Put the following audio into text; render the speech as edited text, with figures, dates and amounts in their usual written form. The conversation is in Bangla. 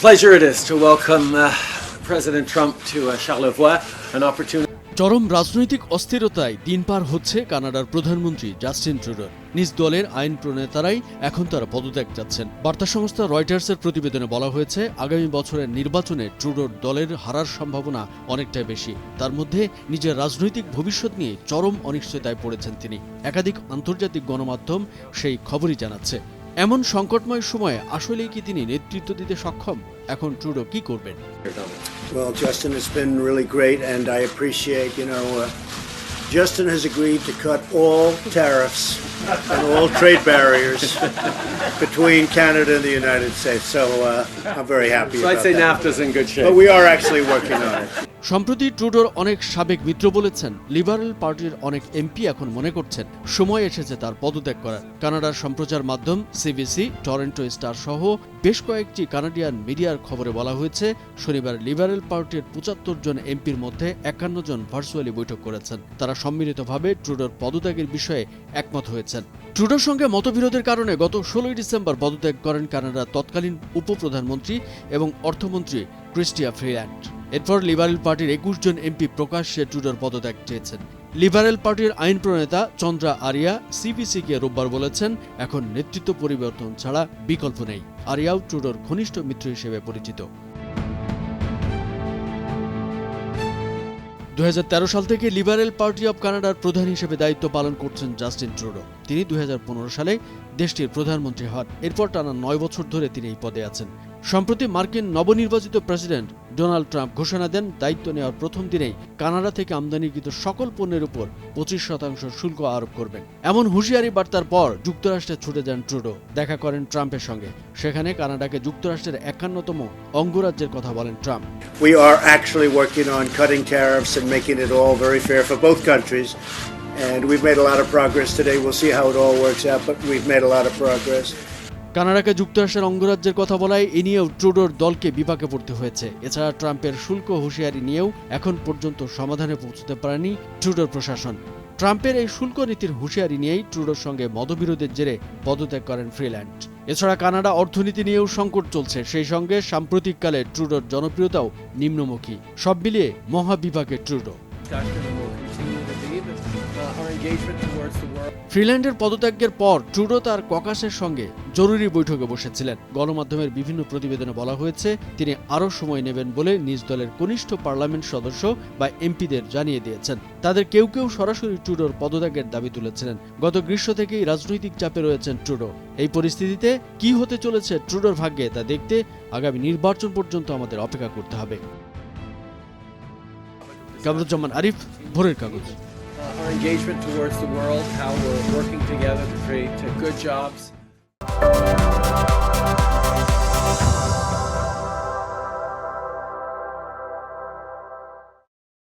pleasure it is to welcome President Trump to Charlevoix, an opportunity. চরম রাজনৈতিক অস্থিরতায় দিন পার হচ্ছে কানাডার প্রধানমন্ত্রী জাস্টিন ট্রুডোর। নিজ দলের আইন প্রণেতারাই এখন তারা পদত্যাগ চাচ্ছেন। বার্তা সংস্থা রয়টার্সের প্রতিবেদনে বলা হয়েছে, আগামী বছরের নির্বাচনে ট্রুডোর দলের হারার সম্ভাবনা অনেকটাই বেশি। তার মধ্যে নিজের রাজনৈতিক ভবিষ্যৎ নিয়ে চরম অনিশ্চয়তায় পড়েছেন তিনি। একাধিক আন্তর্জাতিক গণমাধ্যম সেই খবরই জানাচ্ছে। এমন সংকটময় সময়ে আসলেই কি তিনি নেতৃত্ব দিতে সক্ষম? এখন ট্রুডো কি করবেন? Well, Justin has been really great, and I appreciate, Justin has agreed to cut all tariffs and all trade barriers between Canada and the United States. So I'm very happy So about I'd say that. NAFTA's in good shape. But we are actually working on it. সম্প্রতি ট্রুডোর অনেক সাবেক মিত্র বলেছেন, লিবারেল পার্টির অনেক এমপি এখন মনে করছেন সময় এসেছে তার পদত্যাগ করার। কানাডার সম্প্রচার মাধ্যম সিবিসি, টরন্টো স্টার সহ বেশ কয়েকটি কানাডিয়ান মিডিয়ার খবরে বলা হয়েছে, শনিবার লিবারেল পার্টির ৭৫ জন এমপির মধ্যে ৫১ জন ভার্চুয়ালি বৈঠক করেছেন। তারা সম্মিলিতভাবে ট্রুডোর পদত্যাগের বিষয়ে একমত হয়েছেন। ট্রুডোর সঙ্গে মতবিরোধের কারণে গত ১৬ ডিসেম্বর পদত্যাগ করেন কানাডার তৎকালীন উপপ্রধানমন্ত্রী এবং অর্থমন্ত্রী ক্রিস্টিয়া ফ্রিল্যান্ড। এরপর লিবারেল পার্টির ২১ জন এমপি প্রকাশ্যে ট্রুডোর পদত্যাগ চেয়েছেন। লিবারেল পার্টির আইন প্রণেতা চন্দ্রা আরিয়া সিবিসিকে রোববার বলেছেন, এখন নেতৃত্ব পরিবর্তন ছাড়া বিকল্প নেই। আরিয়াও ট্রুডোর ঘনিষ্ঠ মিত্র হিসেবে পরিচিত। ২০১৩ সাল থেকে লিবারেল পার্টি অব কানাডার প্রধান হিসেবে দায়িত্ব পালন করছেন জাস্টিন ট্রুডো। তিনি ২০১৫ সালে দেশটির প্রধানমন্ত্রী হন। এরপর টানা ৯ বছর ধরে তিনি এই পদে আছেন। সম্প্রতি মার্কিন নবনির্বাচিত প্রেসিডেন্ট ডোনাল্ড ট্রাম্প ঘোষণা দেন, দায়িত্ব নেওয়ার প্রথম দিনেই কানাডা থেকে আমদানিকৃত সকল পণ্যের উপর ২৫% শুল্ক আরোপ করবেন। এমন হুঁশিয়ারি বার্তার পর যুক্তরাষ্ট্রে ছুটে যান ট্রুডো। দেখা করেন ট্রাম্পের সঙ্গে। সেখানে কানাডাকে যুক্তরাষ্ট্রের ৫১তম অঙ্গরাজ্যের কথা বলেন Trump. We are actually working on cutting tariffs and making it all very fair for both countries. And we've made a lot of progress today. We'll see how it all works out, but we've made a lot of progress. কানাডাকে যুক্তরাষ্ট্রের অঙ্গরাজ্যের কথা বলায় এ নিয়েও ট্রুডোর দলকে বিপাকে পড়তে হয়েছে। এছাড়া ট্রাম্পের শুল্ক হুঁশিয়ারি নিয়েও এখন পর্যন্ত সমাধানে পৌঁছতে পারেনি ট্রুডোর প্রশাসন। ট্রাম্পের এই শুল্ক নীতির হুঁশিয়ারি নিয়েই ট্রুডোর সঙ্গে মতবিরোধের জেরে পদত্যাগ করেন ফ্রিল্যান্ড। এছাড়া কানাডা অর্থনীতি নিয়েও সংকট চলছে, সেই সঙ্গে সাম্প্রতিককালে ট্রুডোর জনপ্রিয়তাও নিম্নমুখী। সব মিলিয়ে মহাবিপাকে ট্রুডো। ফ্রিল্যান্ডের পদত্যাগের পর ট্রুডো তার ককাসের সঙ্গে জরুরি বৈঠকে বসেছিলেন। গণমাধ্যমের বিভিন্ন প্রতিবেদনে বলা হয়েছে, তিনি আরও সময় নেবেন বলে নিজ দলের কনিষ্ঠ পার্লামেন্ট সদস্য বা এমপিদের জানিয়ে দিয়েছেন। তাদের কেউ কেউ সরাসরি ট্রুডোর পদত্যাগের দাবি তুলেছিলেন। গত গ্রীষ্ম থেকেই রাজনৈতিক চাপে রয়েছেন ট্রুডো। এই পরিস্থিতিতে কি হতে চলেছে ট্রুডোর ভাগ্যে তা দেখতে আগামী নির্বাচন পর্যন্ত আমাদের অপেক্ষা করতে হবে। কামরুজ্জামান আরিফ, ভোরের কাগজ। Our engagement towards the world, how we're working together to create good jobs.